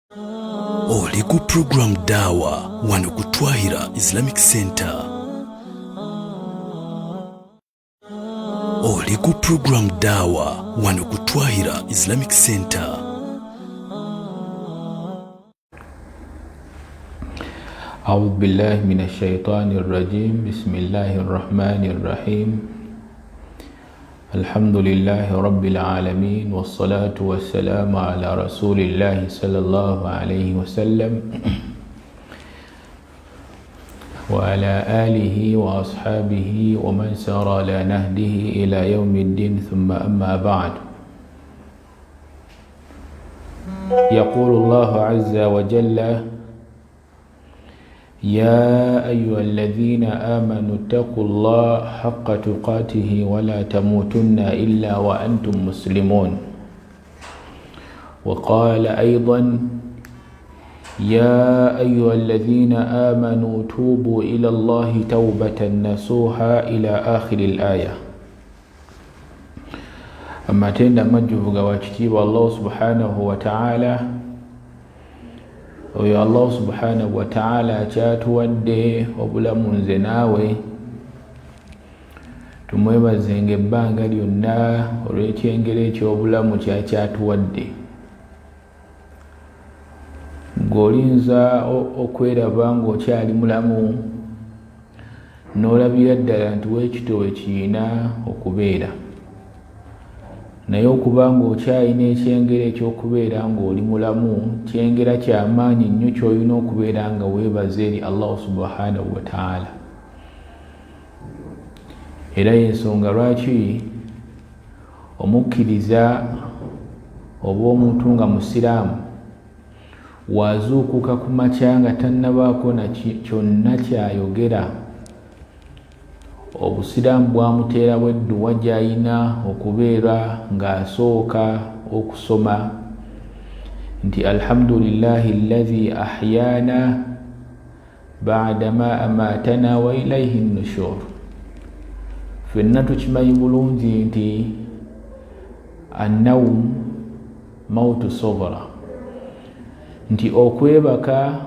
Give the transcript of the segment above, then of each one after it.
Oli ku program Dawa wano ku Twahira Islamic Center. Oli ku program Dawa wano ku Twahira Islamic Center. أعوذ بالله من الشيطان الرجيم بسم الله الرحمن الرحيم الحمد لله رب العالمين والصلاة والسلام على رسول الله صلى الله عليه وسلم وعلى آله وأصحابه ومن سار على نهجه إلى يوم الدين ثم أما بعد يقول الله عز وجل يا أيها الذين آمنوا اتقوا الله حق تقاته ولا تموتن إلا وأنتم مسلمون وقال أيضا يا أيها الذين آمنوا توبوا إلى الله توبة نصوحا إلى آخر الآية. أما تند مجهوغ واتتيب الله سبحانه وتعالى oyo Allah subhanahu wa ta'ala kyatuwadde obulamu nze naawe tumwebazenga ebbanga lyonna olw'ekyengero eky'obulamu kyatuwadde. Ng'olinza okweraba ng'okyali mulamu n'olabira ddala nti weekitowe kiyina okubeera, naye okuba ng'okyalina ekyengera eky'okubeera ng'oli mulamu kyengera kyamaanyi nnyo ky'olina okubeera nga weebaza eri Allah subhanahu wa ta'ala. Era y'ensonga lwaki omukkiriza oba omuntu nga musiraamu waazuukuka ku makya nga tannabaako na kyonna kyayogera, obusiraamu bwamuteerawo edduwa gy'alina okubeera ng'asooka okusoma nti alhamdulillahi allazi ahyaana ba'dama amaatana wa ilayhi nushur. Ffenna tukimanyi bulungi nti annawm mautu soghra, nti okwebaka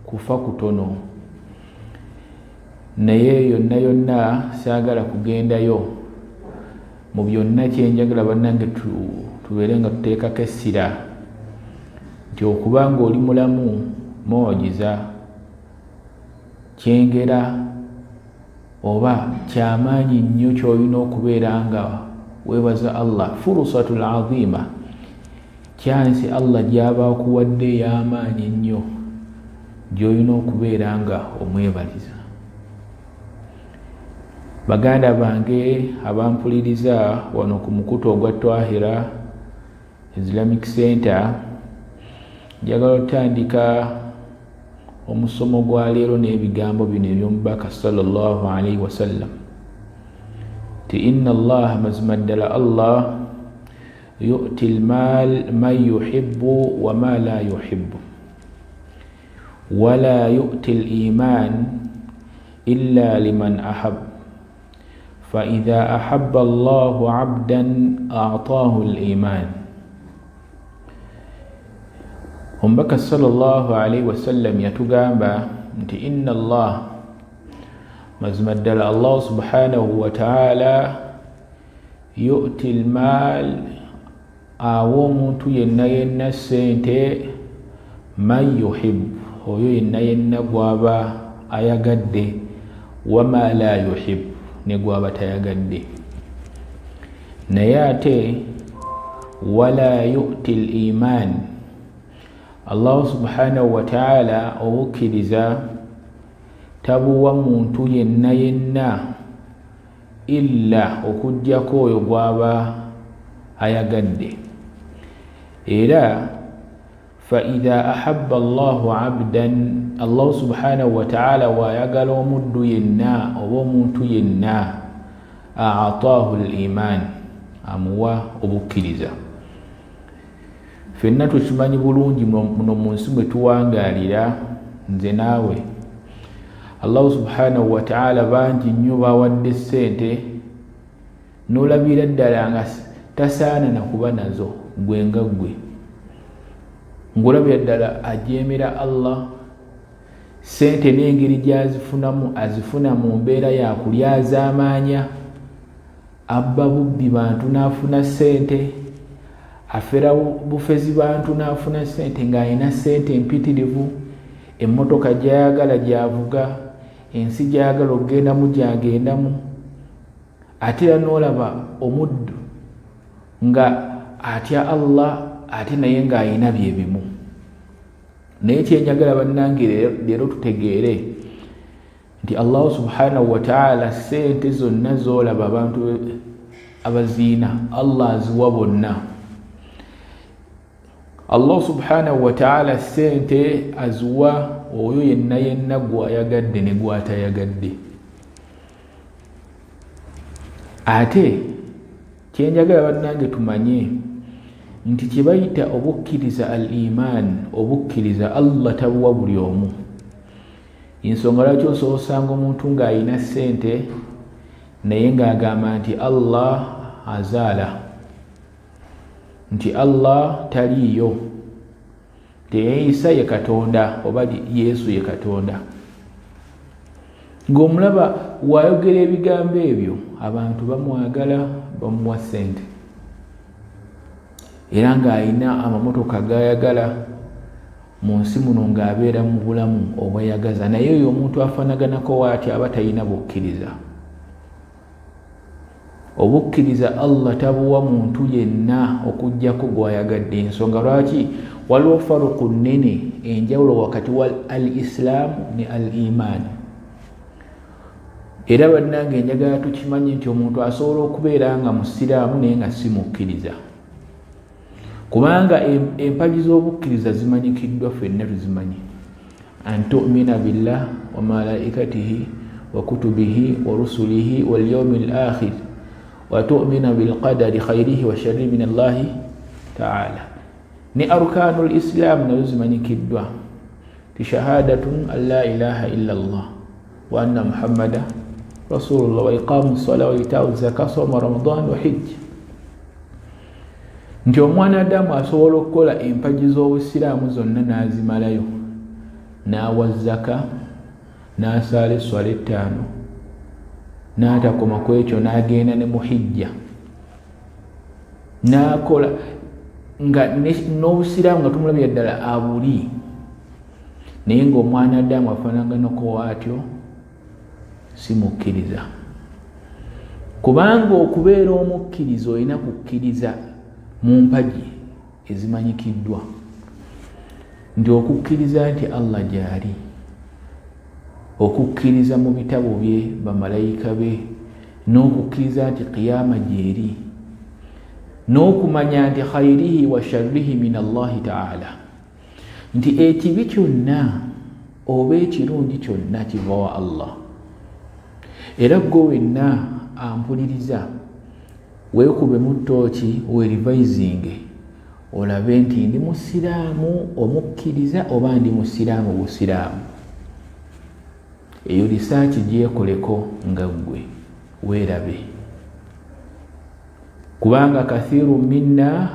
kufa kutono, naye yonna yonna saagala kugendayo mu byonna kyenjagala bannange tubeere nga tuteekako essira nti okuba ng'oli mulamu moojiza kyengera oba kyamaanyi nnyo ky'olina okubeera nga weebaza Allah, furusatul azima, kyansi Allah gy'aba akuwadde ey'amaanyi nnyo gy'olina okubeera nga omwebaliza. Baganda bange abampuliriza wano ku mukutu ogwa Twahira Islamic Center, njagala otandika omusomo gwa leero n'ebigambo bino eby'omubaka sallallahu alaihi wasallam ti inna Allah mazmaddala Allah yu'ti al-mal man yuhibbu wa ma la yuhibbu wa la yu'ti al-iman illa liman ahabba فإذا أحب الله عبدا أعطاه الإيمان. Omubaka sallallahu alaihi wasallam yatugamba nti inna Allah mazima ddala Allah subhanahu wa ta'ala yu'ti al-mal, awa omuntu yenna yenna ssente, man yuhib, oyo yenna yenna gw'aba ayagadde, wa ma la yuhib, ne gwaba tayagadde. Naye ate wala yu'ti al-iman, Allah subhanahu wa ta'ala obukkiriza tabuwa muntu yenna yenna illa okujjako oyo gwaba ayagadde. Era فإذا أحب الله عبدا, الله سبحانه وتعالى ويقال ومد ينا ومنت ينا أعطاه الإيمان, أموا أبكرزا. Ffenna tukimanyi bulungi muno mu nsi mwe tuwangalira nze naawe, Allah subhanahu wa ta'ala bangi nnyo bawadde ssente n'olabira ddala nga tasaana na kuba nazo gwe nga gwe. ng'olabira ddala ajeemera Allah, sente n'engeri gy'azifunamu azifuna mu mbeera ya kulyazaamaanya, abba bubbi bantu n'afuna sente, afera bufezi bantu n'afuna sente ng'alina sente empitirivu, emmotoka gy'ayagala gy'avuga, ensi gy'ayagala okugendamu gy'agendamu. Ate era n'olaba omuddu nga atya Allah ate naye ng'alina bye bimu. Naye kyenjagala bannange leero tutegeere nti Allah subhanahu wa ta'ala sente zonna z'olaba abantu abaziina Allah aziwa bonna. Allah subhanahu wa ta'ala sente aziwa oyo yenna gw'ayagadde ne gw'atayagadde. Ate kyenjagala bannange tumanye nti kye bayita obukkiriza al-iman, obukkiriza Allah tabuwa buli omu. Ensonga lwaki osobola osanga omuntu ng'alina sente naye ng'agamba nti Allah azaala, nti Allah taliiyo, nti Isa ye Katonda oba Yesu ye Katonda. Ng'omulaba wayogera ebigambo ebyo abantu bamwagala, bamuwa sente, era ng'alina amamotoka g'ayagala mu nsi muno ng'abeera mu bulamu obweyagaza. Naye oyo omuntu afaanaganako waati aba talina bukkiriza. Obukkiriza Allah tabuwa muntu yenna okuggyako gw'ayagadde. Ensonga lwaki? Waliwo faruku nnene, enjawulo wakati wa al-Islaamu ne al-Iman. Era bannange njagala tukimanye nti omuntu asobola okubeera nga musiraamu naye nga si mukkiriza, kubanga empagi z'obukkiriza zimanyikiddwa, ffenna tuzimanyi. An tu'mina billah wa malaikatihi wa kutubihi wa rusulihi wal yawmil akhir wa tu'mina bil qadari khayrihi wa sharrihi min Allah ta'ala. Ni arkanul islam nazo zimanyikiddwa, ti shahadatun an la ilaha illa Allah wa anna muhammada rasulullah wa iqamus salat wa ita'uz zakat wa ramadan wa hajj. Nti omwanadamu asobola okukola empagi z'obusiraamu zonna n'azimalayo, n'awa zaka, n'asaala esswala 5, n'atakoma ku ekyo n'agenda ne mu hijja, n'akola nga n'obusiraamu nga tumulabira ddala abuli. Naye ng'omwanadamu afaanaganako waatyo, si mukkiriza. Kubanga okubeera omukkiriza olina kukkiriza mu mpagi ezimanyikiddwa, nti okukkiriza nti Allah gyali, okukkiriza mu bitabo bye, bamalayika be, n'okukkiriza nti qiyama gyeri, n'okumanya nti khayrihi wa sharrihi min Allahi ta'ala, nti ekibi kyonna oba ekirungi kyonna kiva wa Allah. Era gwe wenna ampuliriza weekube mu ttooki weerivayizinge olabe nti ndi musiraamu omukkiriza oba ndi musiraamu busiraamu. Eyo lisaaki gyekoleko nga ggwe weerabe, kubanga kathiru minna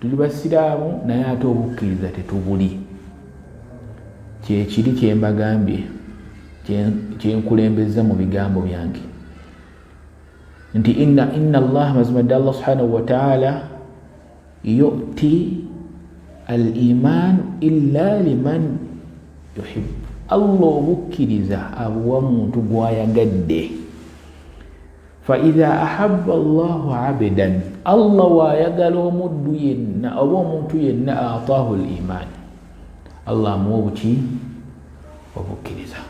tuli basiraamu naye ate obukkiriza tetubuli. Kyekiri kyembagambye, kyenkulembeza mu bigambo byange, nti inna Allah mazima Allah subhanahu wa ta'ala yu'ti al-iman illa liman yuhib. Allah obukkiriza abuwa muntu gwayagadde. Fa idha ahabba Allahu 'abdan, Allah wayagala omuddu yenna oba omuntu yenna ataahu al-iman, Allah amuwa obuki? Obukkiriza.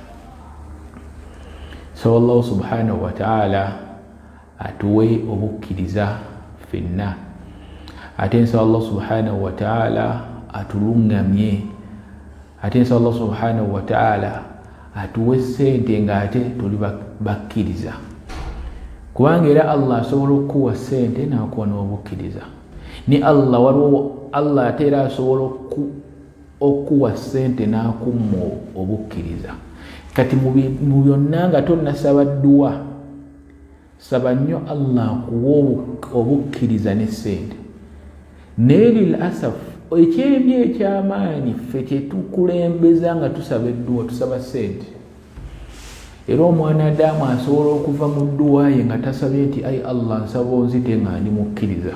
So Allah subhanahu wa ta'ala atuwe obukkiriza ffenna. Ate nsa Allah subhanahu wa ta'ala atulungamye. Ate nsa Allah subhanahu wa ta'ala atuwe sente ng'ate tuli bakkiriza, kubanga era Allah asobola okuwa sente n'akuwa n'obukkiriza. Ni Allah waliwo Allah ate era asobola okuwa sente n'akumma obukkiriza. Kati mu byonna nga tonnasaba dduwa, saba nnyo Allah akuwa obukkiriza ne sente. Naye lil asaf ekyebyo ekyamaanyi ffe kyetukulembeza nga tusaba edduwa, tusaba ssente. Era omwana Adamu asobola okuva mu dduwa ye nga tasabye nti ai Allah nsaba onzite nga ndi mukkiriza.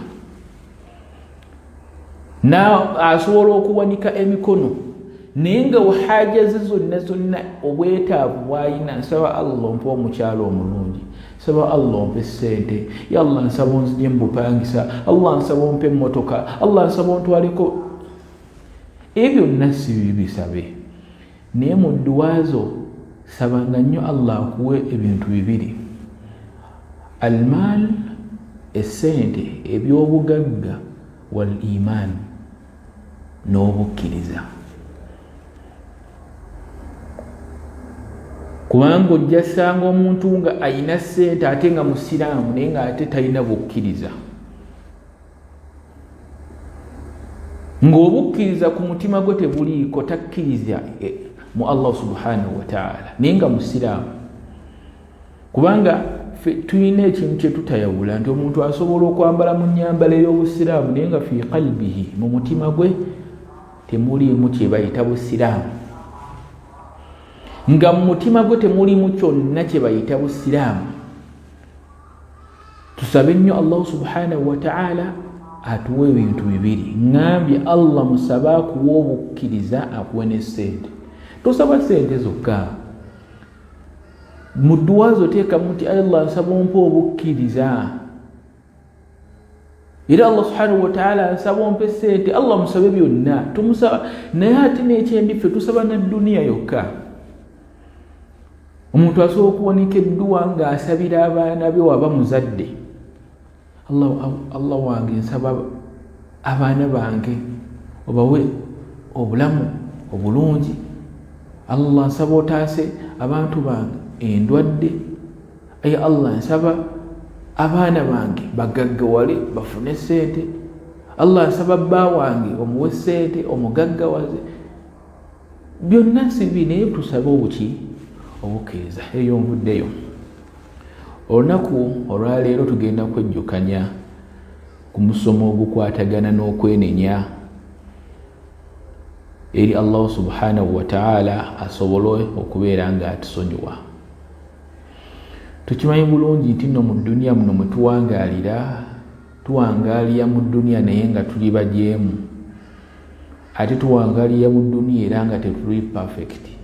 Asobola okuwanika emikono naye nga haja ze zonna obwetaavu bw'alina, nsaba Allah ompe omukyalo omulungi, nsaba Allah ompe ssente, ya Allah nsaba onzije mu bupangisa, Allah nsaba ompe emmotoka, Allah nsaba ontwaleko. Ebyo byonna si bibisabe, naye mu dduwa zo sabanga nnyo Allah akuwe ebintu bibiri: almaal, essente, ebyobugagga, wal iman, n'obukkiriza. Kubanga ojja sanga omuntu nga ayina ssente ate nga musiraamu naye nga ate talina bukkiriza. Ng'obukkiriza ku mutima gwe tebuliiko, takkiriza mu Allah subhanahu wa ta'ala, naye nga musiraamu. Kubanga tulina ekintu kye tutayawula nti omuntu asobola okwambala mu nnyambala ey'obusiraamu naye nga fi qalbihi, mu mutima gwe temuliimu kye bayita busiraamu. Nga mu mutima gwe temuliimu kyonna kye bayita busiraamu. Tusabe nnyo Allah subhanahu wa ta'ala atuwe ebintu bibiri. Ngambye Allah musaba akuwa obukkiriza, akuwe n'essente. Tosaba ssente zokka. Mu dduwa zo teekamu nti Allah nsaba ompe obukkiriza, era Allah subhanahu wa ta'ala nsaba ompe ssente. Allah musabe byonna, tumusaba. Naye ate n'ekyembi ffe tusaba na dduniya yokka. Omuntu asobola okuwanika edduwa ng'asabira abaana be waba muzadde. Allah wange nsaba abaana bange obawe obulamu obulungi. Allah nsaba otaase abantu bange endwadde. Ayi Allah nsaba abaana bange bagaggawale bafune ssente. Allah nsaba bba wange omuwe ssente omugaggawaze. Byonna si bino, naye tusabe obuki? Obukkiriza. Eyo nvuddeyo. Olunaku olwaleero tugenda kwejjukanya ku musomo ogukwatagana n'okwenenya eri Allah subhanahu wa ta'ala asobole okubeera nga atusonyiwa. Tukimanyi bulungi nti nno mu dduniya muno mwe tuwangaalira mu dduniya naye nga tuli bajeemu, ate tuwangaalira mu dduniya era nga tetuli perfect.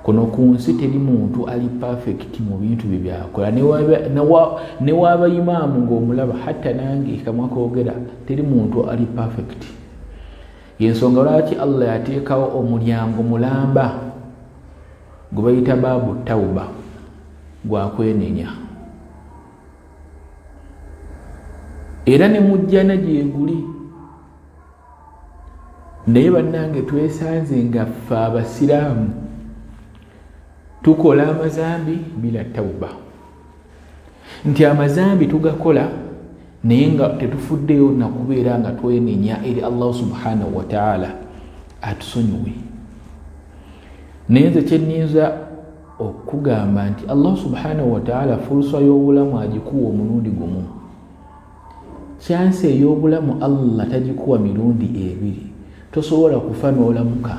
Kuno ku nsi teri muntu ali perfect mu bintu bye byakola. Ne waaba imaamu ng'omulaba, hatta nange kamwa koogera, teri muntu ali perfect. Yensonga lwaki Allah yateekawo omulyango mulamba gwe bayita baabu tawuba, gwakwenenya. Era ne mujjana gye guli. Naye bannange twesanze nga ffe abasiraamu tukola amazambi bila tawuba. Nti amazambi tugakola naye nga tetufuddeyo na kubeera nga twenenya eri Allah subhanahu wa ta'ala atusonyiwe. Naye nze kyennyinza okugamba nti Allah subhanahu wa ta'ala fulusa y'obulamu agikuwa omulundi gumu. Chance ey'obulamu Allah tagikuwa mirundi ebiri. Tosobola kufa n'olamuka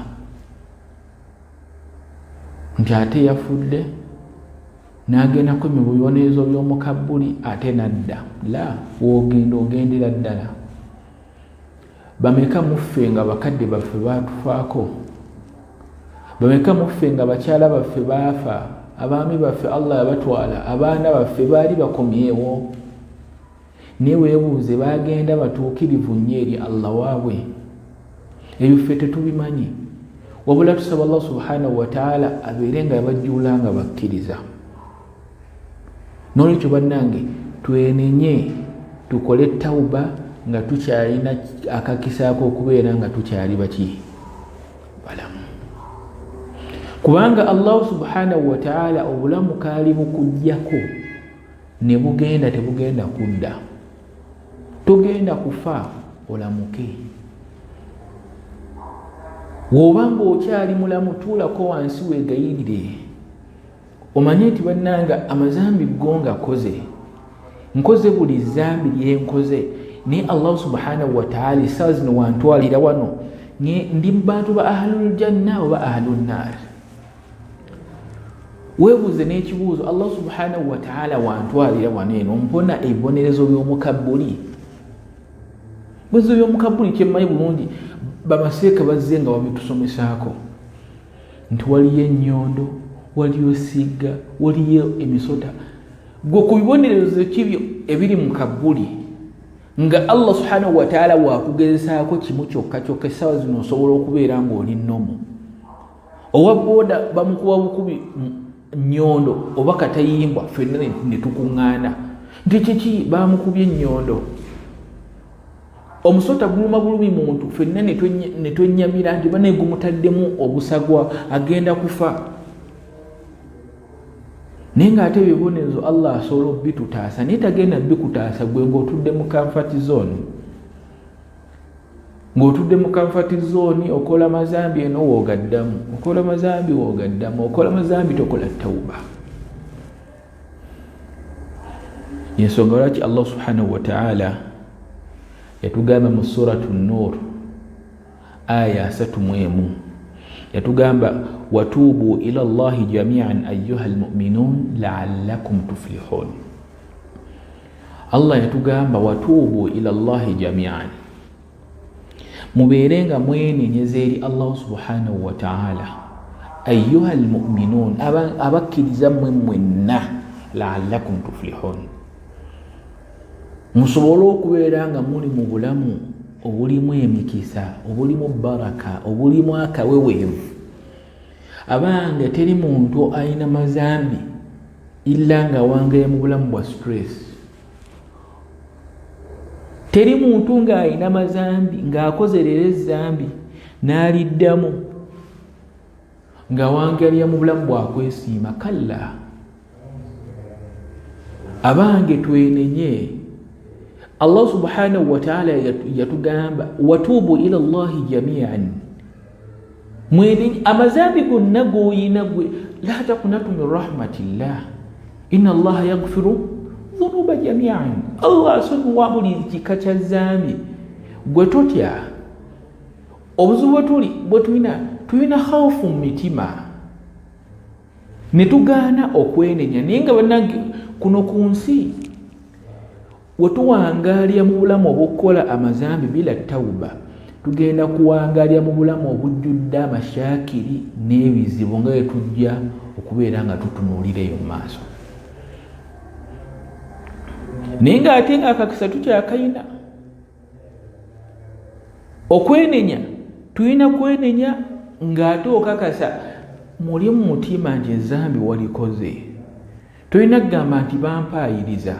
nti ate yafudde n'agendako mu bibonerezo by'omukabbuli ate nadda. La, ogendera ddala. Bameka muffe nga bakadde baffe baatufaako? Bameka muffe nga bakyala baffe baafa? Abaami baffe Allah yabatwala? Abaana baffe baali bakomyewo? Naye weebuuze, baagenda batuukirivu nnyo eri Allah waabwe? Ebyo ffe tetubimanyi. Wabula tusaba Allah subhanahu wa ta'ala abeere nga yabajjuula nga bakkiriza. N'olwekyo bannange twenenye, tukole tawuba nga tukyalina akakisaako okubeera nga tukyali baki? Balamu. Kubanga Allah subhanahu wa ta'ala obulamu kaali bukujjako ne bugenda tebugenda kudda. Togenda kufa olamuke. Wobanga okyali mulamu tuulako wansi weegayirire. Omanye nti bannanga amazambi gonga koze. Nkoze buli zambi lye nkoze. ne Allah subhanahu wa ta'ala sawa zino wantwalira wano ndi bantu ba ahlul janna oba ahlun nar. Weebuuze n'ekibuuzo, Allah subhanahu wa ta'ala wantwalira wano eno mpona ebibonerezo by'omukabbuli. Bwezo by'omukabbuli kyemmanyi bulungi bamaseeka bazze nga babitusomesaako nti waliyo ennyondo, waliyo sigga, waliyo emisota. Gwe ku bibonerezo kibyo ebiri mu kabbuli nga Allah subhanahu wa ta'ala waakugezesaako kimu kyokka kyokka essaawa zino osobola okubeera ng'oli nnomu. Owa booda bamukuba bukubi nnyondo oba katayimbwa ffenna ne tukuŋŋaana nti kiki bamukubye ennyondo. Omusota guluma bulumi muntu ffenna ne twennyamira nti bane gumutaddemu obusagwa agenda kufa. Naye ng'ate ebibonerezo Allah asobola obbitutaasa naye tagenda bikutaasa gwe ng'otudde mu comfort zone. Ng'otudde mu comfort zone okola mazambi eno woogaddamu, okola mazambi woogaddamu, okola mazambi tokola tawuba. Yensonga lwaki Allah subhanahu wa ta'ala yatugamba mu suratu Nur aya 31 yatugamba watubu ila Allahi jami'an ayyuha almu'minun la'allakum tuflihun. Allah yatugamba watubu ila Allahi jami'an, mubeerenga mwenenyeza eri Allah subhanahu wa ta'ala ayyuha almu'minun abakkiriza mmwe mwenna la'allakum tuflihun, musobole okubeera nga muli mu bulamu obulimu emikisa, obulimu baraka, obulimu akaweweevu. Abange teri muntu alina mazambi illa nga wangaye mu bulamu bwa stress. Teri muntu nga alina mazambi ng'akozerera ezambi n'aliddamu nga wangalya mu bulamu bwa kwesiima. Kalla, abange twenenye. Allah subhanahu wa ta'ala yatugamba watubu ila Allahi jami'an, mwenenye amazambi gonna goyina gwe la takunatu min rahmatillah inna Allaha yaghfiru dhunuba jami'an. Allah asonyiwa buli kika kya zambi. Gwe totya obuzibu bwe tulina khawfu mu mitima ne tugaana okwenenya. Naye nga bannange kuno ku nsi wetuwangalya mu bulamu obukola amazambi bila tawuba, tugenda kuwangalya mu bulamu obujjudde amashakiri n'ebizibu nga bwe tujja okubeera nga tutunuulireyo mu maaso. Naye ng'ate ng'akakisa tukyakayina okwenenya. Tulina kwenenya ng'ate okakasa muli mu mutima nti ezambi walikoze. Tulina kugamba nti bampaayiriza,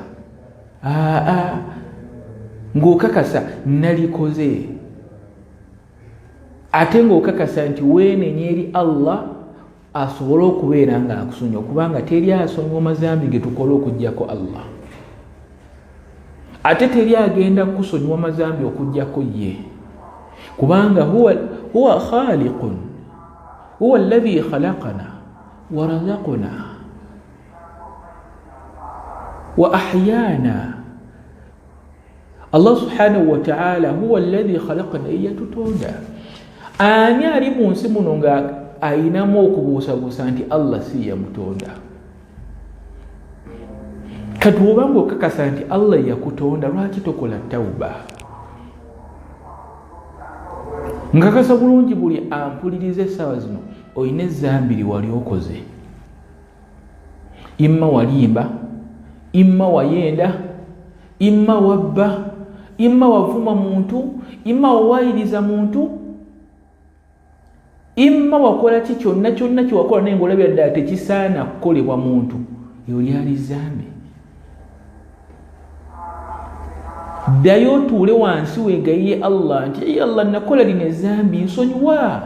ng'okakasa nalikoze. Ate ng'okakasa nti weenenya eri Allah asobole okubeera nga akusonyiwa, kubanga teri asonyiwa amazambi ge tukola okuggyako Allah. Ate teri agenda kusonyiwa amazambi okuggyako ye, kubanga huwa khaliqun, huwa alladhi khalaqana wa razaqna wa ahyana. Allah subhanahu wa ta'ala huwa alladhi khalaqana, yatutonda. Ani ali mu nsi muno nga ayinamu okubuusabuusa nti Allah si yamutonda? Kati oba ng'okakasa nti Allah yakutonda, lwaki tokola tawuba? Nkakasa bulungi buli ampuliriza essaawa zino olina ezambi lye wali okoze. Imma walimba, imma wayenda, imma wabba, imma wavuma muntu, imma wawaayiriza muntu, imma wakola ki kyonna kyonna kyewakola naye ng'olabira ddala tekisaana kukolebwa muntu, eyo lyali zambi. Ddayo otuule wansi weegayiye Allah nti eyi Allah nakola lino ezambi nsonyiwa.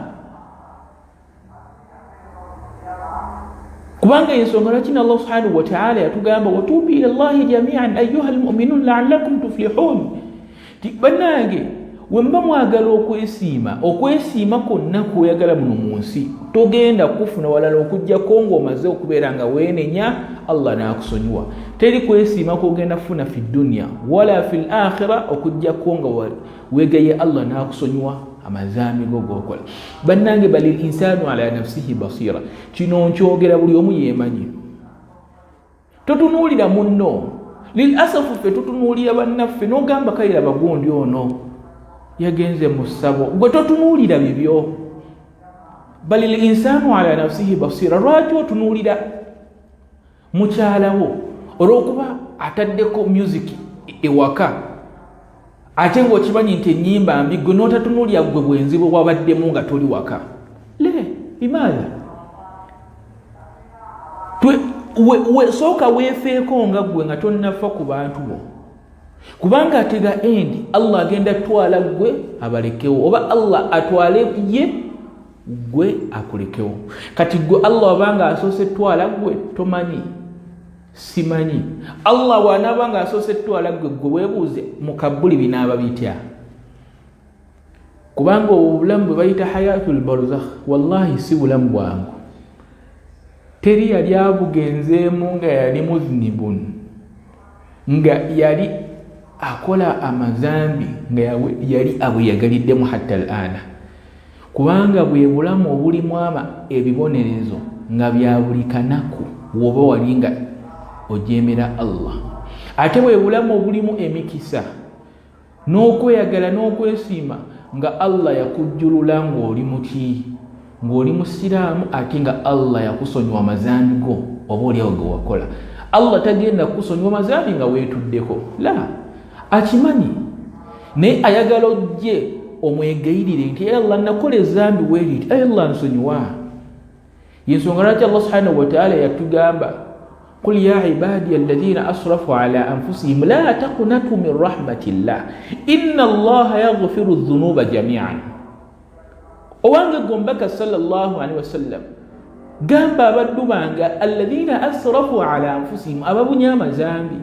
Kubanga ensonga lwaki Allah subhanahu wa ta'ala yatugamba watubu ila Allahi jami'an ayyuha almu'minun la'allakum tuflihun. Bannange wemba mwagala okwesiima kwonna kweyagala muno mu nsi togenda kufuna walala okujjako ng'omaze okubeera nga weenenya Allah n'akusonyiwa. Teri kwesiima kwogenda kufuna fi dunya wala fil akhira okujjako nga weegaye Allah n'akusonyiwa amazambi go gokola. Bannange balil insanu ala nafsihi basira, kino nkyogera buli omu yeemanyi. Totunuulira munno, lil asafu ffe tutunuulira bannaffe n'ogamba kayira bagundi ono yagenze mu ssabo, gwe totunuulira bibyo. Balil insanu ala nafsihi basira, lwaki otunuulira mukyalawo olw'okuba ataddeko music ewaka ate ng'okimanyi nti ennyimba mbi, gwe n'otatunuulira gwe bwenzibu bwabaddemu nga toli waka? Bimaala sooka weefeeko nga gwe nga tonnafa ku bantu bo, kubanga atega endi Allah agenda twala gwe abalekewo, oba Allah atwale ye gwe akulekewo. Kati gwe Allah abanga asoose twala gwe tomanyi, simanyi. Allah bw'anaabanga asoose twala gwe weebuuze mu kabbuli binaaba bitya? Kubanga obulamu bwe bayita hayatul barzakh wallahi si bulamu bwangu. Teri yali abugenzeemu nga yali muzinibun, nga yali akola amazambi, nga yali abweyagaliddemu hatta al-ana, kubanga bwe bulamu obulimu ebibonerezo nga bya buli kanaku woba wali nga ojemera Allah. Ate bwe bulamu obulimu emikisa n'okweyagala n'okwesiima nga Allah yakujjulula ng'oli muti, ng'oli musiraamu, ate nga Allah yakusonyiwa amazambi go oba oliawo ge wakola. Allah tagenda kusonyiwa amazambi nga weetuddeko, la, akimanyi, naye ayagala ojje omwegayirire nti Allah nakola ezambi weeriti, Allah nsonyiwa. Yensonga lwaki Allah subhanahu wa ta'ala yatugamba qul ya ibadiya alladhina asrafu ala anfusihim la taqnatu min rahmatillah inna Allaha yaghfiru dhunuba jami'an. Owange gombaka sallallahu alaihi wasallam gamba abaddu bange alladhina asrafu ala anfusihim, ababunya amazambi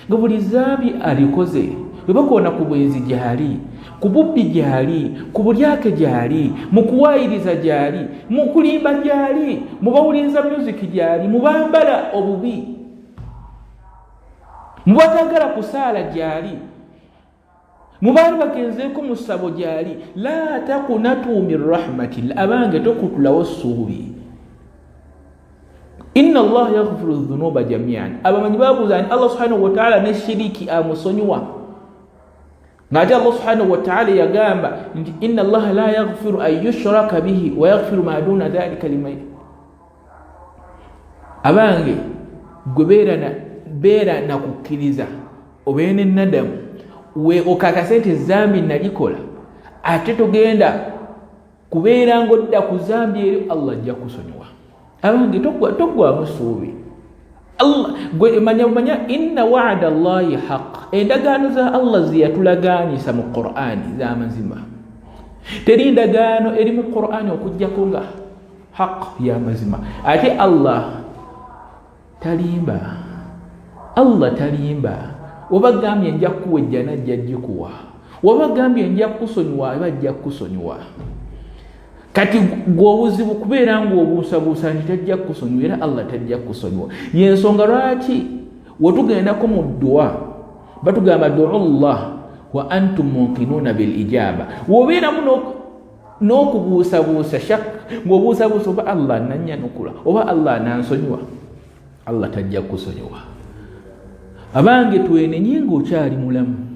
nga buli zambi alikoze webakoona ku bwenzi gyali, ku bubbi gyali, ku bulyake gyali, mu kuwaayiriza gyali, mu kulimba gyali, mu bawuliriza music gyali, mu bambala obubi, mu batagala kusaala gyali, mu baali bagenzeeko mu ssabo gyali. La takunatu min rahmatillah, abange tokutulawo ssuubi. Inna Allah yaghfiru dhunuba jami'an. Abamanyi babuuza nti Allah subhanahu wa ta'ala ne shiriki amusonyiwa, ng'ate Allah subhanahu wa ta'ala yagamba nti inna Allah la yaghfiru an yushraka bihi wa yaghfiru ma duna dhalika liman. Abange gwe beera na kukkiriza obeene nadamu we okakase nti zambi nalikola, ate togenda kubeera ng'odda ku zambi eryo Allah ajja kusonyiwa. Abange toggwamu ssuubi. Allah gwe manya inna wa'da Allahi haqq, endagaano za Allah ziyatulagaanyisa mu Qur'ani z'amazima. Teri endagaano eri mu Qur'ani okujjako nga haqq ya mazima. Ate Allah talimba, oba gambye nja kuwa ejjana ajja gikuwa, oba gambye nja kusonyiwa aba ajja kusonyiwa. Kati gwobuzibu kubeera ng'obuusabuusa nti tajja kusonyiwa era Allah tajja kusonyiwa. Yensonga lwaki wetugendako mu dduwa batugamba du'u Allah wa antum muqinuuna bil ijaba. Wobeeramu n'okubuusabuusa shak, ng'obuusabuusa oba Allah nannyanukula oba Allah nansonyiwa, Allah tajja kusonyiwa. Abange twenenye ng'okyali mulamu.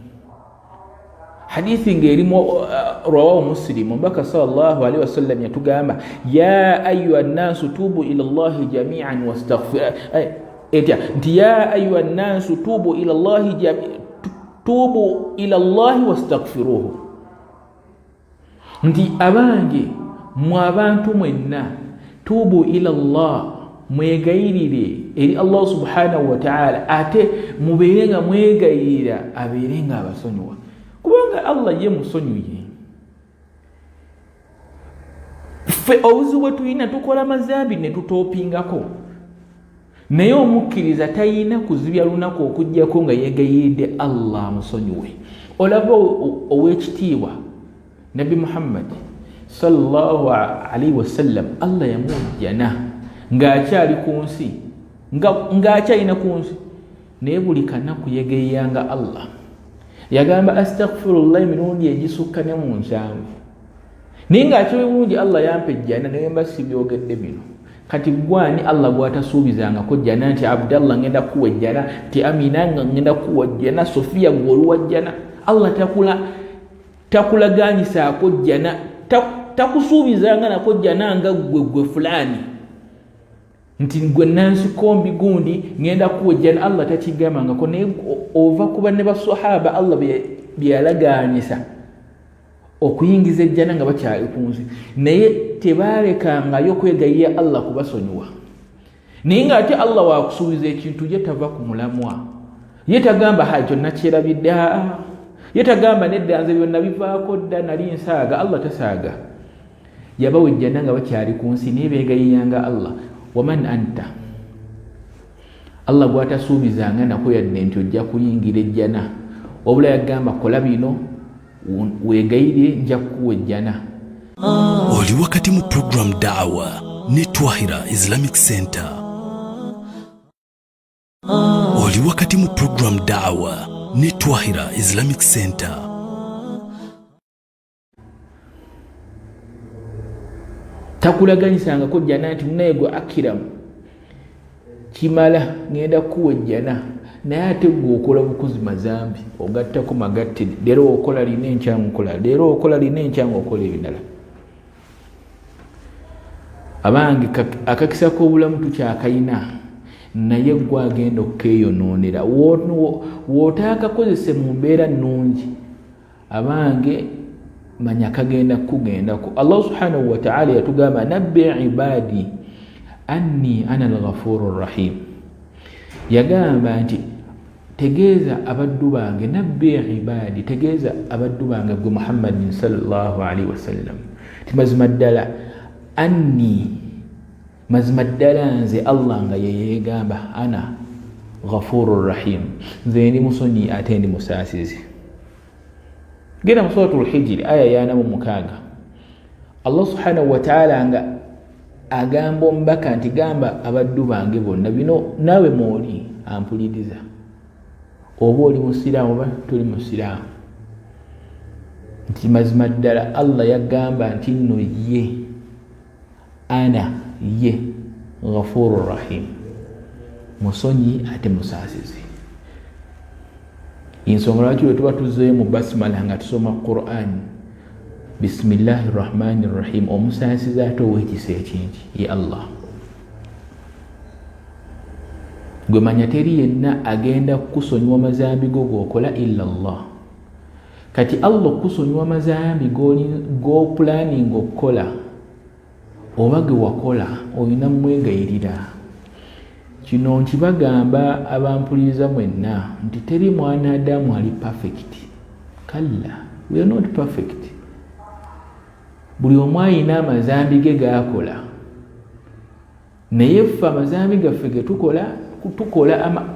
Hadithi ng'erimu rawahu Muslim, mbaka sallallahu alaihi wasallam yatugamba ya ayuha nnasu tubu ila Allahi jami'an wastaghfir nti ya ayuha nnasu tubu ila Allahi wastaghfiruhu, nti abange mu abantu mwenna tubu ila Allah, mwegayirire eri Allah subhanahu wa ta'ala, ate mubeere nga mwegayirira abeere nga abasonyiwa, kubanga Allah ye musonyiye. Ffe obuzibu tulina tukola amazambi ne tutoopingako, naye omukkiriza talina kuzibya lunaku okujjako nga yeegayiridde Allah musonyiwe. olaba ow'ekitiibwa Nabi Muhammad sallallahu alaihi wasallam Allah yamujjana ng'akyali ku nsi ng'akyalina ku nsi naye buli kanaku yegeyanga Allah yagamba astaghfirullah emirundi egisukka ne mu 7 naye ng'akiri bulungi Allah yampa ejjana naye mba sibyogedde bino kati gwani Allah gwatasuubizangako jjana nti Abdallah ngenda kuwa ejjana ti Amina nga ngenda kuwa ejjana Sofia gw'oluwa jjana Allah takulaganyisako jjana takusuubizanga nako jjana nga gwe fulani nti gwe nansi kombi gundi ngenda kuwa ejjana Allah takigambangako naye ova kuba ne basahaba Allah byalaganyisa okuyingiza ejjana nga bakyali ku nsi naye tebaalekangayo kwegayirira Allah kubasonyiwa naye ng'ate Allah waakusuubiza ekintu ye tava ku mulamwa ye tagamba kyonna kyerabidde ye tagamba nedda nze byonna bivaako dda nali nsaaga Allah tasaaga yabawa ejjana nga bakyali ku nsi naye beegayiriranga Allah waman anta Allah gwatasuubizanga nako yadde nti ojja kuyingira ejjana wabula yagamba kola bino wegayirire nja kuwa ejjana. Oli wakati mu program Da'wa ne Twahira Islamic Center. Oli wakati mu program Da'wa ne Twahira Islamic Center. Takulaganyisangako jjana nti munaye gwe Akram kimala ngenda kuwa ejjana naye ate gwe okola bukuzi mazambi ogattako magatte leero okola lina enkyangu okola leero okola lina enkyangu okola ebirala abange akakisa k'obulamu tukyakayina naye gwe agenda okukeeyonoonera wootaakakozese mu mbeera nnungi abange manya kagenda kugendako. Allah subhanahu wa ta'ala yatugamba nabbi ibadi anni ana al-ghafurur rahim yagamba nti tegeeza abaddu bange nabbi ibadi tegeeza abaddu bange gwe Muhammadin sallallahu alaihi wasallam ti mazima ddala anni mazima ddala nze Allah nga yeyegamba ana ghafurur rahim nze ndi musonyi ate ndi musaasizi. Genda mu suratul Hijr aya ya 6 Allah subhanahu wa ta'ala nga agamba ombaka nti gamba abaddu bange bonna bino nawe mwoli ampuliriza oba oli musiraamu oba tuli musiraamu nti mazima ddala Allah yagamba nti nno ye ana ye ghafurur rahim musonyi ate musaasizi. Ensonga lwaki bwe tuba tuzzeeyo mu basmala nga tusoma Qur'an bismillahi rrahmani rrahim omusaasizi ate ow'ekisa ekingi ye Allah gwe manya teri yenna agenda kukusonyiwa mazambi go g'okola illa Allah. Kati Allah okusonyiwa mazambi g'opulaninga okukola oba ge wakola olina mwegayirira. Kino nkibagamba abampuliriza mwenna nti teri mwana Adamu ali perfect. Kalla, we are not perfect. Buli omu alina amazambi ge g'akola naye ffe amazambi gaffe ge tukola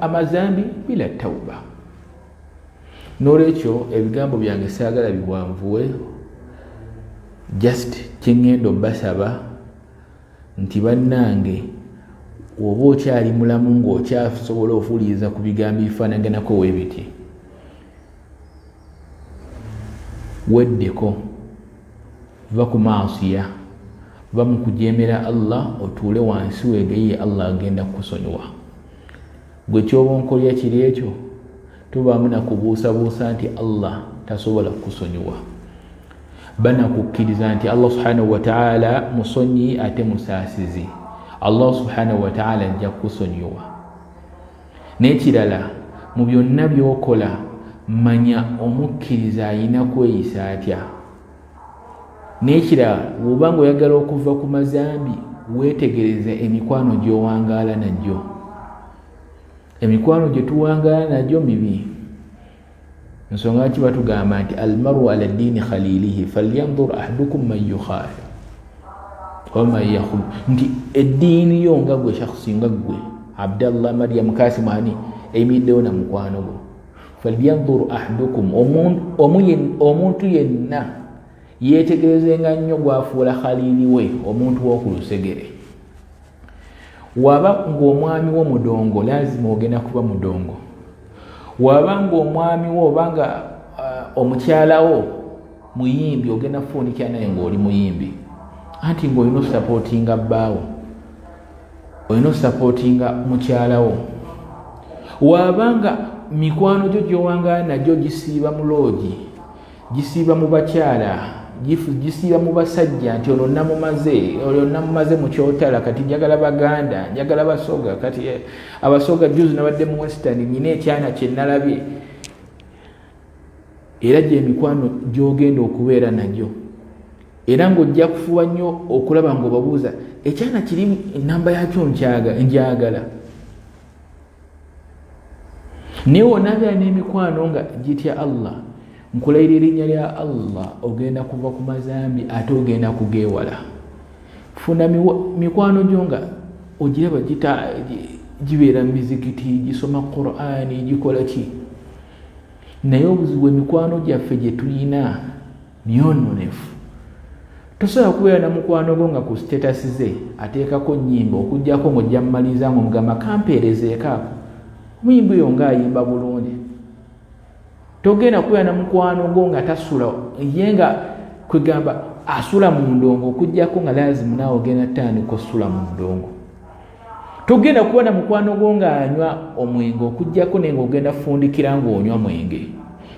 amazambi bila tauba. N'olwekyo ebigambo byange saagala biwanvuwe just kyengendo basaba nti bannange oba okyali mulamu ng'okyasobola ofuliiza ku bigambo bifaanaganako weebiti weddeko va ku maasiya va mu kujeemera Allah otuule wansi weegayiye Allah agenda kukusonyiwa. Gwe kyoba onkolya kiri ekyo tubaamu nakubuusabuusa nti Allah tasobola kukusonyiwa. Banakukkiriza nti Allah subhanahu wa ta'ala musonyi ate musaasizi. Allah subhanahu wa ta'ala ajja kukusonyiwa. N'ekirala mu byonna by'okola manya omukkiriza alina kweyisa atya. N'ekirala bw'oba ng'oyagala okuva ku mazambi weetegereze emikwano gy'owangaala nagyo. Emikwano gye tuwangaala nagyo mibi. Nsonga lwaki batugamba nti almaru ala ddiini khalilihi falyanzur ahadukum man yukhaalif wama yakhulu nti eddiini yo nga gwe shakhsi nga gwe Abdallah Maryam Kasim ani eyimiddewo na mukwano gwo falyanzur ahadukum omuntu yenna yeetegerezenga nnyo gwafuula khalili we omuntu w'oku lusegere. Waba ng'omwami wo mudongo lazima ogenda kuba mudongo. Waba ng'omwami wo obanga omukyala wo muyimbi ogenda kufuunikira naye ng'oli muyimbi, anti ng'olina osapootinga bbaawo, olina osapootinga mukyala wo. Wabanga mikwano gyo gy'owangaala nagyo gisiiba mu loogi, gisiiba mu bakyala, gisiiba mu basajja nti olwo namumaze mu kyotala, kati njagala Baganda, njagala Basoga, kati Abasoga juzi nabadde mu Western nina ekyana kye nalabye. Era gy'emikwano gy'ogenda okubeera nagyo. Era ng'ojja kufuba nnyo okulaba ng'obabuuza ekyana kiri ennamba yakyo njagala. Naye onaabera n'emikwano nga gitya Allah, nkulayira erinnya lya Allah, ogenda kuva ku mazambi ate ogenda kugeewala. Funa mikwano gyo nga ogiraba gibeera mu mizikiti, gisoma Qur'ani, gikola ki. Naye obuzibu emikwano gyaffe gye tulina myononefu. Tosobola kubeera na mukwano gwo nga ku status ze ateekako nnyimba okuggyako ng'ojja mumaliza ng'omugamba kampeerezeeko ako, muyimbi oyo ng'ayimba bulungi. Togenda kubeera na mukwano gwo nga tasula ye nga kwegamba asula mu ndongo okuggyako nga lazimu naawe ogenda tandika osula mu ndongo. Togenda kuba na mukwano gwo ng'anywa omwenge okuggyako naye ng'ogenda fundikira ng'onywa mwenge.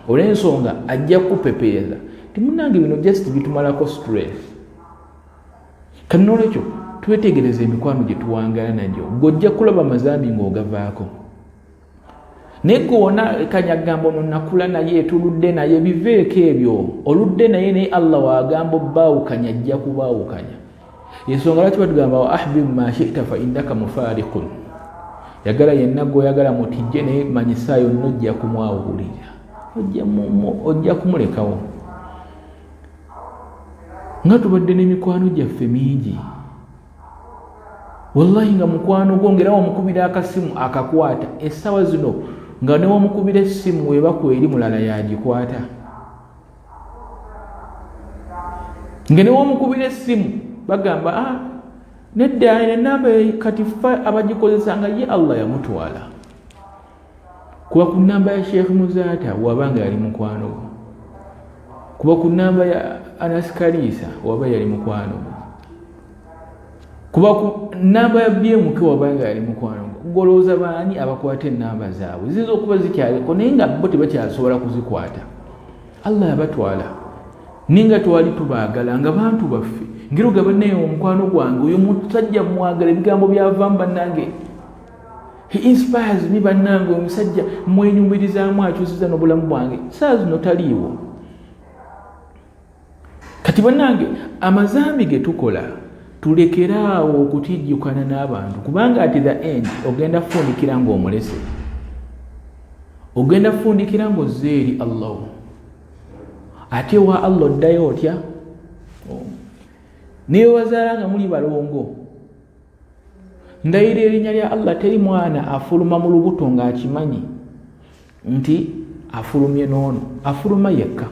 Olw'ensonga ajja kupepeeza timunange bino just bitumalako stress. Kati n'olwekyo twetegereze emikwano gye tuwangaala nagyo, g'ojja kulaba mazambi ng'ogavaako. Naye gwona kanyagamba ono nakula naye tuludde naye biveeko ebyo. Oludde naye Allah wagamba obbaawukanya ajja kubaawukanya. Ensonga lwaki batugamba wa ahbib ma shi'ta fa innaka mufariqun. Yagala yenna gw'oyagala mutijje naye manyisaayo nojja kumwawulira, ojja kumulekawo. Nga tubadde n'emikwano gyaffe mingi, wallahi nga mukwano gwo ngera wamukubira akasimu akakwata, essaawa zino nga ne wamukubira essimu webaku eri mulala yagikwata. Nga ne wamukubira essimu bagamba nedda enamba kati ffa abagikozesa nga ye Allah yamutwala. Kuba ku namba ya Sheikh Muzaata wabanga yali mukwano gwo, kuba ku namba ya Anas Kalisa waba yali mukwano gwo, kuba ku namba ya BMK wabanga yali mukwano gwo. Golooza baani abakwata ennamba zaabwe zizo okuba zikyaliko naye nga bo tebakyasobola kuzikwata. Allah yabatwala ninga twali tubaagala nga bantu baffe ngirugaba naye omukwano gwange oyo musajja mwagala ebigambo byavaamu bannange. He inspires me bannange, omusajja mwenyumirizaamu akyusiza n'obulamu bwange. Saa zino taliiwo. Kati bannange amazambi ge tukola tulekeraawo okutijjukana n'abantu, kubanga at the end ogenda fundikira ng'omulese, ogenda fundikira ng'ozze eri Allah. Ate wa Allah oddayo otya? Neewazaala nga muli balongo. Ndayira erinnya lya Allah, teri mwana afuluma mu lubuto ng'akimanyi nti afulumye n'ono, afuluma yekka.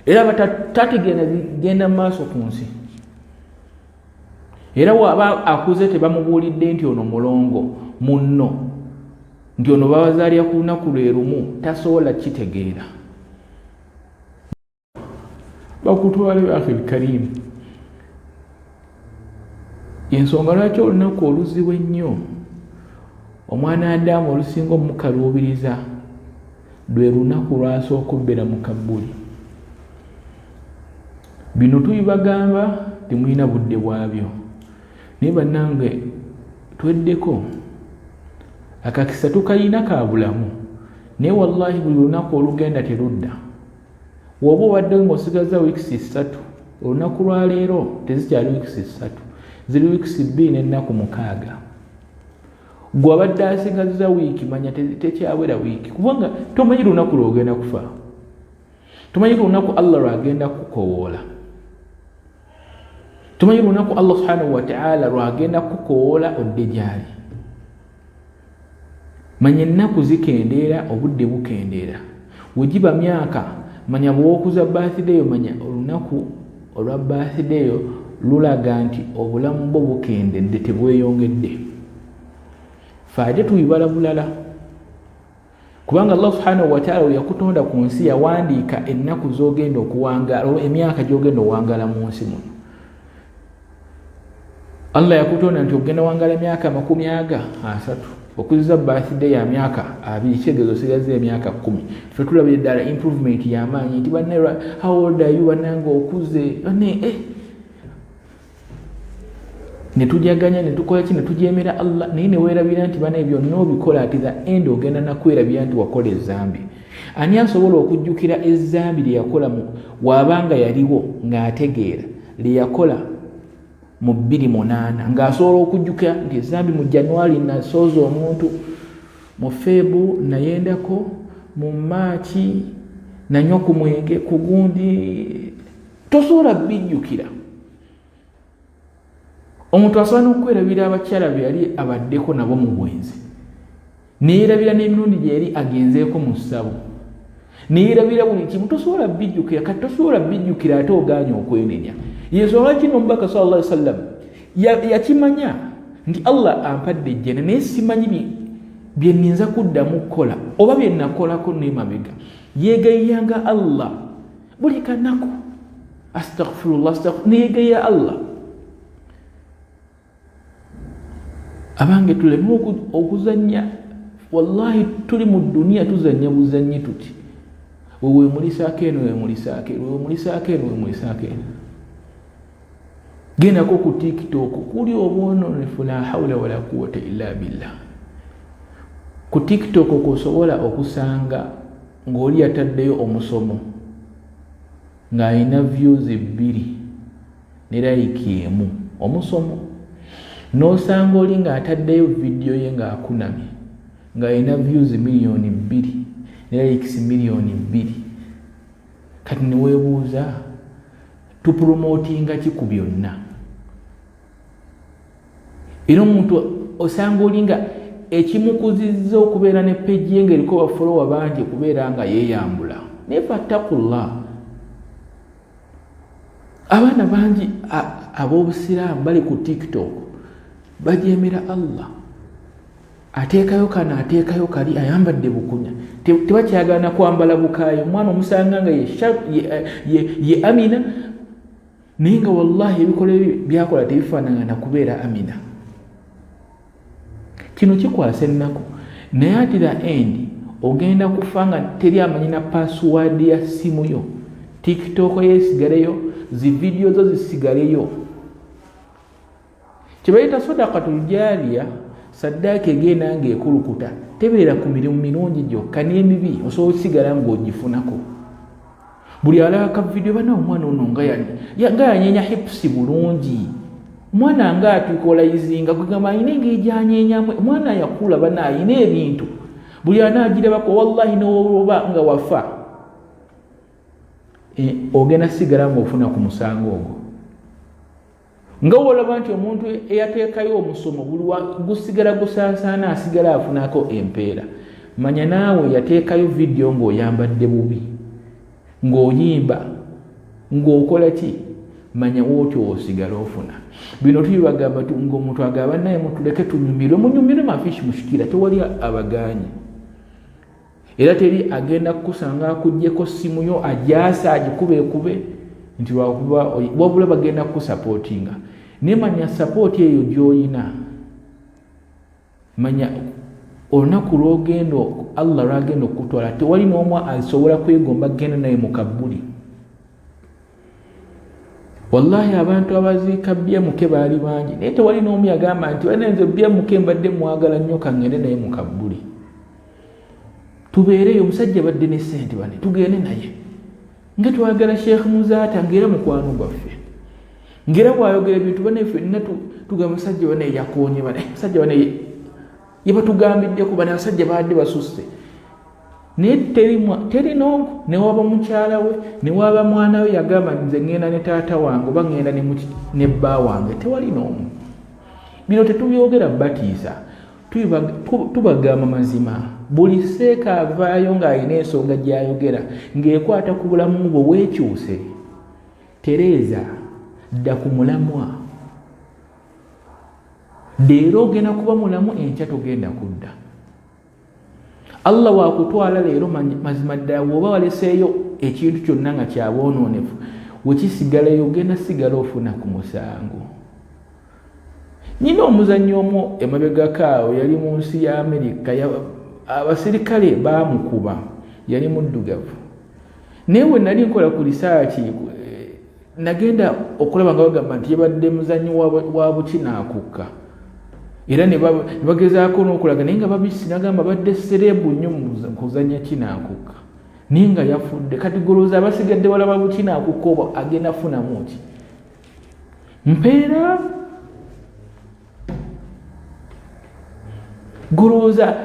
Era batategenda genda maaso ku nsi. Era waba akuze tebamubuulidde nti ono mulongo munno, nti ono babazaalira ku lunaku lwe lumu, tasobola kitegeera. Bakutwale akhil karim. Ensonga lwaki olunaku oluzibu ennyo omwana Adamu olusinga omukaluubiriza lwe lunaku lwasooka okubeera mu kabbuli. Bino tubibagamba temulina budde bwabyo, naye bannange tweddeko akakisa tukayina ka bulamu, naye wallahi buli lunaku olugenda terudda. Woba obadde ng'osigaza wiikisi 3, olunaku lwa leero tezikyali wiikisi 3, ziri wiikisi 2 n'ennaku 6. Gwe abadde asigaza wiiki manya tekyawera wiiki, kubanga tomanyi lunaku lw'ogenda kufa, tomanyi lunaku Allah lw'agenda kukowoola, tomanyi lunaku Allah subhanahu wa ta'ala lw'agenda kukowoola odde gyali. Manya ennaku zikendeera, obudde bukendeera. wegiba myaka manya bw'okuza birthday manya olunaku olwa birthday lulaga nti obulamu bwo bukendedde tebweyongedde. Faate tuyibala bulala kubanga Allah subhanahu wa ta'ala yakutonda ku nsi yawandiika ennaku z'ogenda okuwangaala emyaka gy'ogenda owangaala mu nsi muno. Allah yakutonda nti ogenda wangala emyaka 30 okuziza birthday ya myaka 2 kitegezo sigaze emyaka 10 ffe tulabye ddala improvement y'amaanyi nti banne how old are you banange okuze ne tujaganya ne tukola ki ne tujemera Allah naye ne weerabira nti bana ebyo n'obikola ati the end ogenda nakwerabira nti wakola ezambi. Ani asobola okujjukira ezambi lye yakola waabanga yaliwo ng'ategeera lye yakola mu 2008 ng'asobola okujjukira nti ezambi mu January nasooza omuntu, mu Febu nayendako, mu Maachi nanywa ku mwenge, ku gundi tosobola bijjukira. Omuntu asobola n'okwerabira abakyala be yali abaddeko nabo mu bwenzi, neerabira n'emirundi gye yali agenzeeko mu ssabo, neerabira buli kimu. Tosobola bijjukira, kati tosobola bijjukira ate ogaanye okwenenya. Yensonga kino omubaka sallallahu alaihi wasallam yakimanya nti Allah ampadde ejjana naye simanyi bye nninza kuddamu kukola oba bye nakolako n'emabega. Yeegayanga Allah buli kanaku, astaghfirullah neegaya Allah. Abange tuleme okuzannya, wallahi tuli mu dunia tuzannya buzannyi tuti wewe mulisaako eno wewe mulisaako eno wewe mulisaako eno wewe mulisaako eno. Gendako ku TikTok kuli obwononefu la hawla wala quwwata illa billah. Ku TikTok okusobola okusanga ng'oli yataddeyo omusomo ng'alina views 2 ne like emu omusomo, n'osanga oli ng'ataddeyo video ye ng'akunamye ng'alina views 2 million ne likes 2 million. Kati ne weebuuza tupromotinga ki ku byonna? Era omuntu osanga oli nga ekimukuzizza okubeera ne page ye ng'eriko bafolowa bangi kubeera nga yeeyambula. Naye fattakullah, abaana bangi ab'obusiraamu bali ku TikTok bajemera Allah, ateekayo kano ateekayo kali, ayambadde bukunya, tebakyagana kwambala bukaayo. Omwana omusanga nga ye Amina naye nga wallahi ebikola byakola tebifaanagana kubeera Amina. Kino kikwasa ennaku, naye ati the end ogenda kufa nga teri amanyi na password ya simu yo. TikTok ye esigaleyo, zi video zo zisigaleyo. Kibayita sadaqatul jariya, saddaaka egenda ng'ekulukuta, tebeera ku mirimu mirungi gyokka n'emibi osobola osigala ng'ogifunako. Buli alaba ka video bana omwana ono nga yanyeenya hipusi bulungi, omwana nga atukolaizinga kugamba ayina engeri anyenyamu. Omwana yakula bana ayina ebintu, buli anaagirabako wallahi n'oba nga wafa ogenda sigala ng'ofuna ku musango ogwo. Nga olaba nti omuntu eyateekayo omusomo buli gusigala gusaasaana asigala afunako empeera, manya naawe yateekayo video ng'oyambadde bubi, ng'oyimba, ng'okola ki, manya wootyo osigala ofuna. Bino tubibagamba ng'omuntu agamba naye mutuleke munyumire mafishi mushikira, tewali abagaanyi. Era teri agenda kukusanga akuggyeko simu yo agyasa agikube nti wabula bagenda kukusupportinga. Naye manya support eyo gy'olina, manya olunaku lw'ogenda Allah lw'agenda okutwala tewali n'omu asobola kwegomba genda naye mu kabbuli. Wallahi abantu abaziika byemuke baali bangi naye tewali n'omu yagamba nti wanenze byemuke mbadde mwagala nnyo kangende naye mu kabbuli. Tubeereyo, omusajja badde ne ssente bane tugende naye nga twagala Sheikh Muzaata ngera mukwano gwaffe, ngera bw'ayogera ebintu bane ffe nina tugamba musajja bane yakoonye bane musajja bane ye batugambiddeko bane abasajja baadde basusse. Naye teri n'omu, ne waba mukyala we ne waba mwana we yagamba nze ngenda ne taata wange oba ngenda ne bba wange, tewali n'omu. Bino tetubyogera batiisa, tubagamba mazima. Buli seeka avaayo ng'alina ensonga gy'ayogera ng'ekwata ku bulamu bwo weekyuse, tereeza dda ku mulamwa. Leero ogenda kuba mulamu, enkya togenda kudda. Allah waakutwala leero mazima ddala bw'oba waleseeyo ekintu kyonna nga kyabwonoonefu, wekisigalayo ogenda sigala ofuna ku musango. Nyina omuzannyo omu emabegako awo yali mu nsi ya Amerika, abasirikale baamukuba, yali muddugavu. Naye bwe nali nkola ku risaaki nagenda okulaba nga bagamba nti yabadde muzannyo wa bukinaakuka, era ne bagezaako n'okulaga naye nga babisi nagamba badde serebu nnyo mu kuzannya kinaakuka naye nga yafudde. Kati golooza abasigadde balaba bukinaakuka oba agenda funamu ki? Mpeera golooza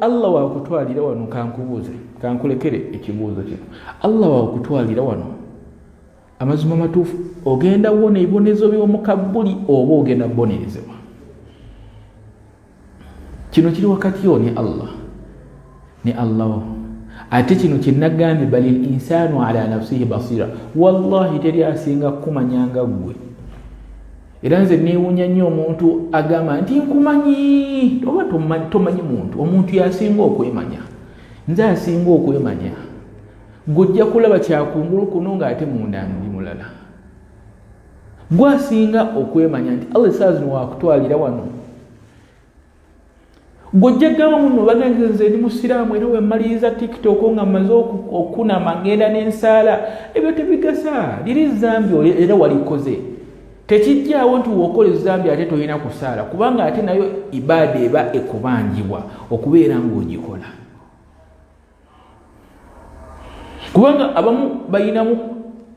Allah waakutwalira wano, kankubuuze, kankulekere ekibuuzo kino. Allah waakutwalira wano, amazima matuufu ogenda wona ebibonezo by'omukabbuli oba ogenda kubonerezebwa? Kino kiri wakati yo ne Allah, ne Allah. Ate kino kyenagambye balil insanu ala nafsihi basira, wallahi teri asinga kumanyanga ggwe. Era nze neewuunya nnyo omuntu agamba nti nkumanyi, oba tomanyi muntu. Omuntu yasinga okwemanya, nze asinga okwemanya. Gojja kulaba kyakungulu kuno ng'ate munda ndi mulala. Gwasinga okwemanya nti Allah saazino waakutwalira wano. Gojja gamba muno bagange nze ndi musiraamu era wemmaliriza TikTok nga mmaze okunama ngenda n'ensaala. Ebyo tebigasa, liri zambi era walikoze. Tekijjaawo nti wokola ezambi ate tolina kusaala, kubanga ate nayo ibaada eba ekubanjibwa okubeera ng'ogikola. Kubanga abamu bayinamu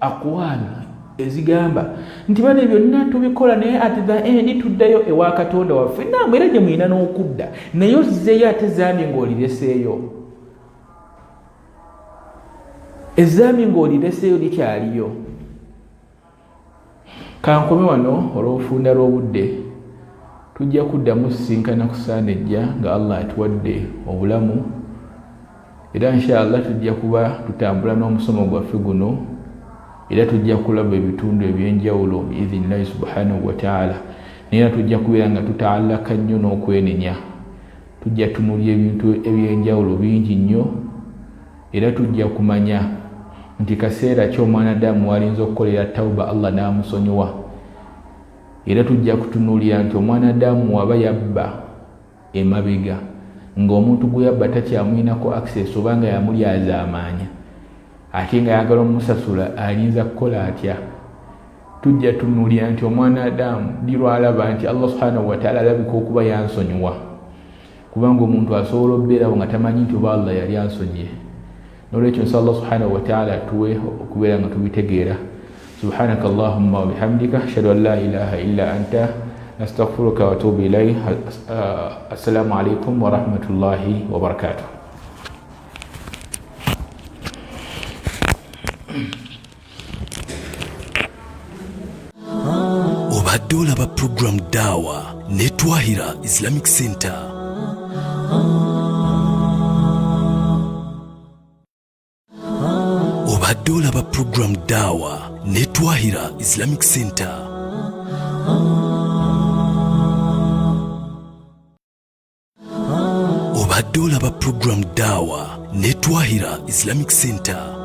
akwaana ezigamba nti bano byonna tubikola naye at the end tuddayo ewa Katonda waffe. Namwe era gye mulina n'okudda naye ozzeeyo ate ezambi ng'olireseeyo. Ezambi ng'olireseeyo likyaliyo. Kankome wano olw'obufunda lw'obudde, tujja kuddamu sisinkana ku Sande ejja nga Allah atuwadde obulamu, era inshallah tujja kuba tutambula n'omusomo gwaffe guno, era tujja kulaba ebitundu eby'enjawulo biidhinillahi subhanahu wa ta'ala. Naye tujja kubeera nga tutaallaka nnyo n'okwenenya, tujja tunulya ebintu eby'enjawulo bingi nnyo, era tujja kumanya nti kaseera ky'omwanadamu walinza okukolera tawuba Allah n'amusonyiwa. Era tujja kutunuulira nti omwanadamu waba yabba emabega ng'omuntu gwe yabba takyamuyinako access oba nga yamulyaza amaanya, ate nga yagala omusasula alinza kukola atya? Tujja tunuulira nti omwanadamu lirwalaba nti Allah subhanahu wa ta'ala alabika okuba yansonyiwa, kubanga omuntu asobola okubeerawo nga tamanyi nti oba Allah yali ansonyiye. Nolwekyo nsaba Allah subhanahu wa ta'ala atuwe okubeera nga tubitegeera. Subhanaka Allahumma wa bihamdika ashhadu an la ilaha illa anta astaghfiruka wa atubu ilayk. Assalamu alaikum wa rahmatullahi wa barakatuh. Obadde olaba program Dawa ne Twahira Islamic Center. Obadde olaba program Dawa ne Twahira Islamic Center. Obadde olaba program Dawa ne Twahira Islamic Center.